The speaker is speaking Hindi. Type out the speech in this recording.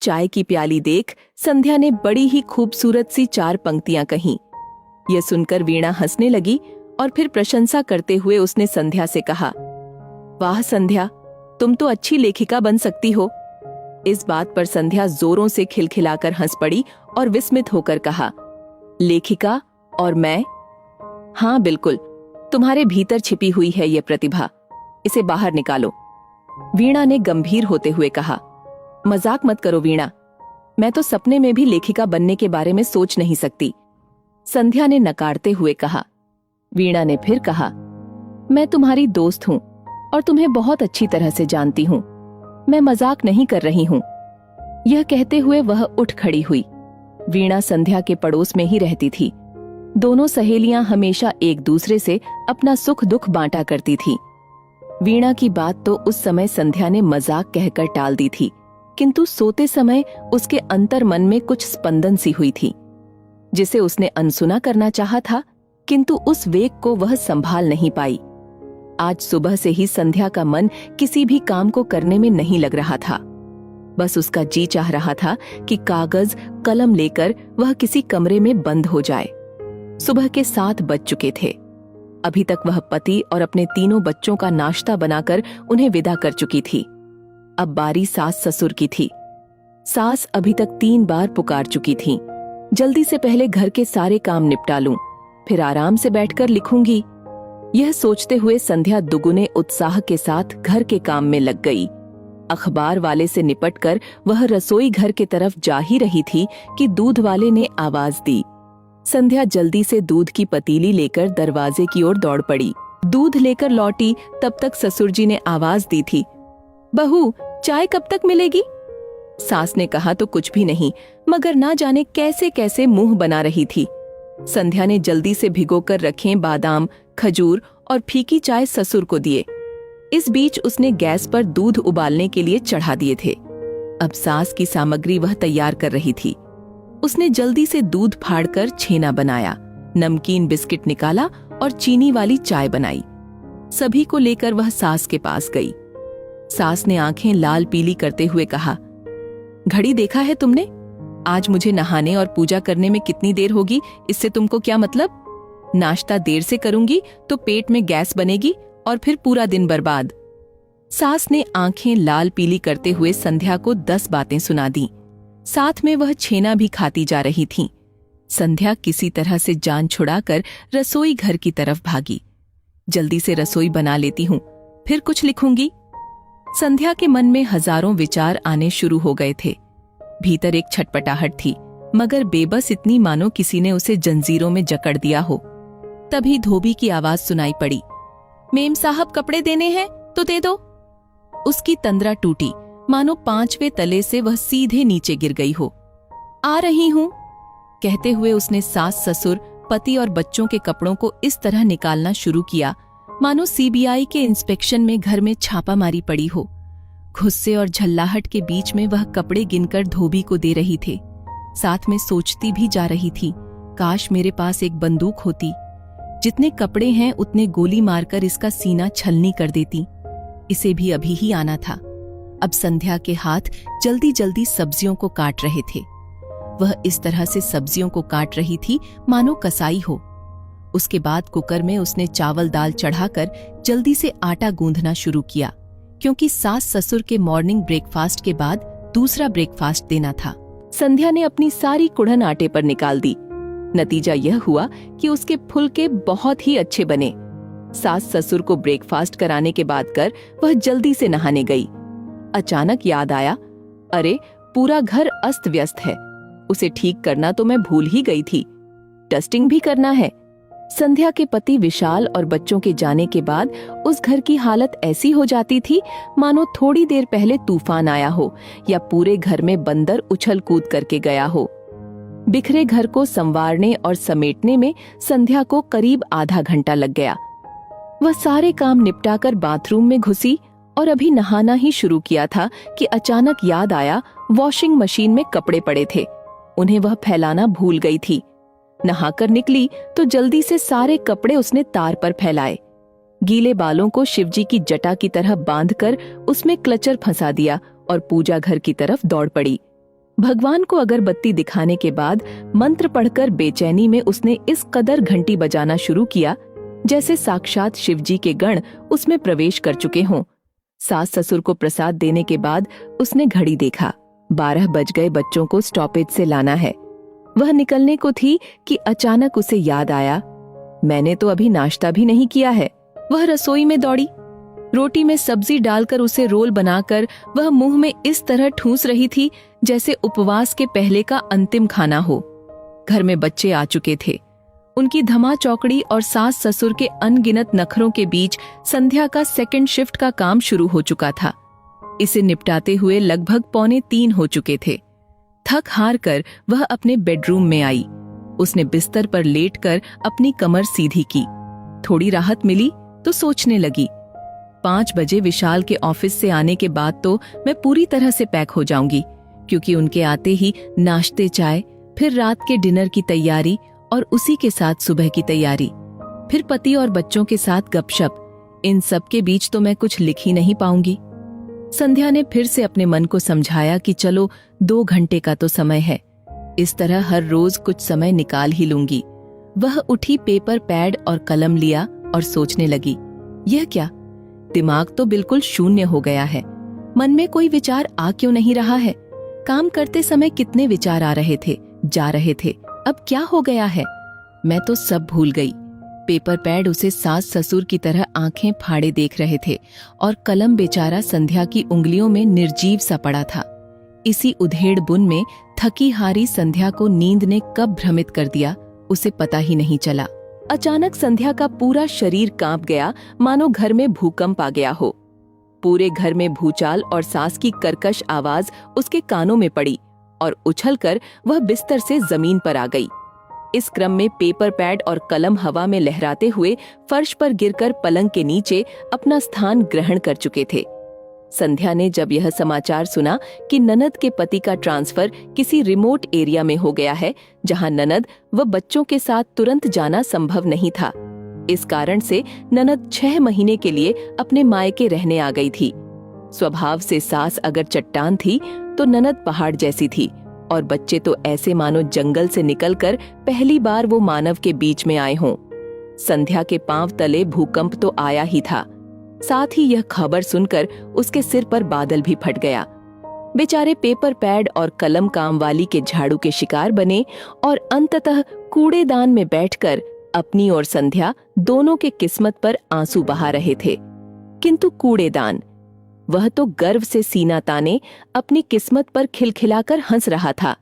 चाय की प्याली देख संध्या ने बड़ी ही खूबसूरत सी 4 पंक्तियां कहीं। यह सुनकर वीणा हंसने लगी और फिर प्रशंसा करते हुए उसने संध्या से कहा, वाह संध्या, तुम तो अच्छी लेखिका बन सकती हो। इस बात पर संध्या जोरों से खिलखिलाकर हंस पड़ी और विस्मित होकर कहा, लेखिका और मैं? हाँ बिल्कुल, तुम्हारे भीतर छिपी हुई है ये प्रतिभा, इसे बाहर निकालो। वीणा ने गंभीर होते हुए कहा, मजाक मत करो वीणा, मैं तो सपने में भी लेखिका बनने के बारे में सोच नहीं सकती। संध्या ने नकारते हुए कहा। वीणा ने फिर कहा, मैं तुम्हारी दोस्त हूं और तुम्हें बहुत अच्छी तरह से जानती हूं, मैं मजाक नहीं कर रही हूं। यह कहते हुए वह उठ खड़ी हुई। वीणा संध्या के पड़ोस में ही रहती थी। दोनों सहेलियां हमेशा एक दूसरे से अपना सुख दुख बांटा करती थी। वीणा की बात तो उस समय संध्या ने मजाक कहकर टाल दी थी, किंतु सोते समय उसके अंतर मन में कुछ स्पंदन सी हुई थी, जिसे उसने अनसुना करना चाहा था, किंतु उस वेग को वह संभाल नहीं पाई। आज सुबह से ही संध्या का मन किसी भी काम को करने में नहीं लग रहा था। बस उसका जी चाह रहा था कि कागज कलम लेकर वह किसी कमरे में बंद हो जाए। सुबह के 7 बज चुके थे। अभी तक वह पति और अपने तीनों बच्चों का नाश्ता बनाकर उन्हें विदा कर चुकी थी। अब बारी सास ससुर की थी। सास अभी तक 3 बार पुकार चुकी थीं। जल्दी से पहले घर के सारे काम निपटा लूं, फिर आराम से बैठकर लिखूंगी। यह सोचते हुए संध्या दुगुने उत्साह के साथ घर के काम में लग गई। अखबार वाले से निपटकर वह रसोई घर के तरफ जा ही रही थी कि दूध वाले ने आवाज दी। संध्या जल्दी से दूध की पतीली लेकर दरवाजे की ओर दौड़ पड़ी। दूध लेकर लौटी तब तक ससुर जी ने आवाज दी थी, बहू चाय कब तक मिलेगी? सास ने कहा तो कुछ भी नहीं, मगर ना जाने कैसे कैसे मुंह बना रही थी। संध्या ने जल्दी से भिगोकर रखे बादाम, खजूर और फीकी चाय ससुर को दिए। इस बीच उसने गैस पर दूध उबालने के लिए चढ़ा दिए थे। अब सास की सामग्री वह तैयार कर रही थी। उसने जल्दी से दूध फाड़कर छेना बनाया, नमकीन बिस्किट निकाला और चीनी वाली चाय बनाई। सभी को लेकर वह सास के पास गई। सास ने आंखें लाल पीली करते हुए कहा, घड़ी देखा है तुमने? आज मुझे नहाने और पूजा करने में कितनी देर होगी, इससे तुमको क्या मतलब? नाश्ता देर से करूंगी तो पेट में गैस बनेगी और फिर पूरा दिन बर्बाद। सास ने आंखें लाल पीली करते हुए संध्या को 10 बातें सुना दी। साथ में वह छेना भी खाती जा रही थी। संध्या किसी तरह से जान छुड़ाकर रसोई घर की तरफ भागी। जल्दी से रसोई बना लेती हूँ, फिर कुछ लिखूंगी। संध्या के मन में हजारों विचार आने शुरू हो गए थे। भीतर एक छटपटाहट थी, मगर बेबस इतनी मानो किसी ने उसे जंजीरों में जकड़ दिया हो। तभी धोबी की आवाज सुनाई पड़ी, मेम साहब कपड़े देने हैं तो दे दो। उसकी तंद्रा टूटी, मानो 5वें तले से वह सीधे नीचे गिर गई हो। आ रही हूं, कहते हुए उसने सास ससुर, पति और बच्चों के कपड़ों को इस तरह निकालना शुरू किया मानो सीबीआई के इंस्पेक्शन में घर में छापामारी पड़ी हो। गुस्से और झल्लाहट के बीच में वह कपड़े गिनकर धोबी को दे रही थी। साथ में सोचती भी जा रही थी, काश मेरे पास एक बंदूक होती, जितने कपड़े हैं उतने गोली मारकर इसका सीना छलनी कर देती। इसे भी अभी ही आना था। अब संध्या के हाथ जल्दी जल्दी सब्जियों को काट रहे थे। वह इस तरह से सब्जियों को काट रही थी मानो कसाई हो। उसके बाद कुकर में उसने चावल दाल चढ़ाकर जल्दी से आटा गूंथना शुरू किया, क्योंकि सास ससुर के मॉर्निंग ब्रेकफास्ट के बाद दूसरा ब्रेकफास्ट देना था। संध्या ने अपनी सारी कुड़न आटे पर निकाल दी। नतीजा यह हुआ कि उसके फुलके बहुत ही अच्छे बने। सास ससुर को ब्रेकफास्ट कराने के बाद कर वह जल्दी से नहाने गई। अचानक याद आया, अरे पूरा घर अस्त व्यस्त है, उसे ठीक करना तो मैं भूल ही गई थी। डस्टिंग भी करना है। संध्या के पति विशाल और बच्चों के जाने के बाद उस घर की हालत ऐसी हो जाती थी मानो थोड़ी देर पहले तूफान आया हो या पूरे घर में बंदर उछल कूद करके गया हो। बिखरे घर को संवारने और समेटने में संध्या को करीब आधा घंटा लग गया। वह सारे काम निपटाकर बाथरूम में घुसी और अभी नहाना ही शुरू किया था कि अचानक याद आया, वॉशिंग मशीन में कपड़े पड़े थे, उन्हें वह फैलाना भूल गई थी। नहाकर निकली तो जल्दी से सारे कपड़े उसने तार पर फैलाए। गीले बालों को शिवजी की जटा की तरह बांधकर उसमें क्लचर फंसा दिया और पूजा घर की तरफ दौड़ पड़ी। भगवान को अगरबत्ती दिखाने के बाद मंत्र पढ़कर बेचैनी में उसने इस कदर घंटी बजाना शुरू किया जैसे साक्षात शिवजी के गण उसमें प्रवेश कर चुके हों। सास ससुर को प्रसाद देने के बाद उसने घड़ी देखा। 12 बज गए, बच्चों को स्टॉपेज से लाना है। वह निकलने को थी कि अचानक उसे याद आया, मैंने तो अभी नाश्ता भी नहीं किया है। वह रसोई में दौड़ी। रोटी में सब्जी डालकर उसे रोल बनाकर वह मुंह में इस तरह ठूंस रही थी जैसे उपवास के पहले का अंतिम खाना हो। घर में बच्चे आ चुके थे। उनकी धमा चौकड़ी और सास ससुर के अनगिनत नखरों के बीच संध्या का सेकंड शिफ्ट का काम शुरू हो चुका था। इसे निपटाते हुए लगभग 2:45 हो चुके थे। थक हार कर वह अपने बेडरूम में आई। उसने बिस्तर पर लेटकर अपनी कमर सीधी की। थोड़ी राहत मिली तो सोचने लगी, 5 बजे विशाल के ऑफिस से आने के बाद तो मैं पूरी तरह से पैक हो जाऊंगी, क्योंकि उनके आते ही नाश्ते, चाय, फिर रात के डिनर की तैयारी और उसी के साथ सुबह की तैयारी, फिर पति और बच्चों के साथ गपशप। इन सब के बीच तो मैं कुछ लिख ही नहीं पाऊंगी। संध्या ने फिर से अपने मन को समझाया कि चलो 2 घंटे का तो समय है, इस तरह हर रोज कुछ समय निकाल ही लूंगी। वह उठी, पेपर, पैड और कलम लिया और सोचने लगी, यह क्या, दिमाग तो बिल्कुल शून्य हो गया है। मन में कोई विचार आ क्यों नहीं रहा है? काम करते समय कितने विचार आ रहे थे, जा रहे थे, अब क्या हो गया है? मैं तो सब भूल गई। पेपर पैड उसे सास ससुर की तरह आंखें फाड़े देख रहे थे और कलम बेचारा संध्या की उंगलियों में निर्जीव सा पड़ा था। इसी उधेड़ बुन में थकी हारी संध्या को नींद ने कब भ्रमित कर दिया उसे पता ही नहीं चला। अचानक संध्या का पूरा शरीर कांप गया, मानो घर में भूकंप आ गया हो। पूरे घर में भूचाल और सांस की कर्कश आवाज उसके कानों में पड़ी और उछलकर वह बिस्तर से जमीन पर आ गई। इस क्रम में पेपर पैड और कलम हवा में लहराते हुए फर्श पर गिरकर पलंग के नीचे अपना स्थान ग्रहण कर चुके थे। संध्या ने जब यह समाचार सुना कि ननद के पति का ट्रांसफर किसी रिमोट एरिया में हो गया है, जहां ननद व बच्चों के साथ तुरंत जाना संभव नहीं था, इस कारण से ननद 6 महीने के लिए अपने मायके रहने आ गई थी। स्वभाव से सास अगर चट्टान थी तो ननद पहाड़ जैसी थी, और बच्चे तो ऐसे मानो जंगल से निकलकर पहली बार वो मानव के बीच में आए हों। संध्या के पांव तले भूकंप तो आया ही था, साथ ही यह खबर सुनकर उसके सिर पर बादल भी फट गया। बेचारे पेपर पैड और कलम काम वाली के झाड़ू के शिकार बने और अंततः कूड़ेदान में बैठकर अपनी और संध्या दोनों के किस्मत पर आंसू बहा रहे थे। किंतु कूड़ेदान, वह तो गर्व से सीना ताने अपनी किस्मत पर खिलखिलाकर हंस रहा था।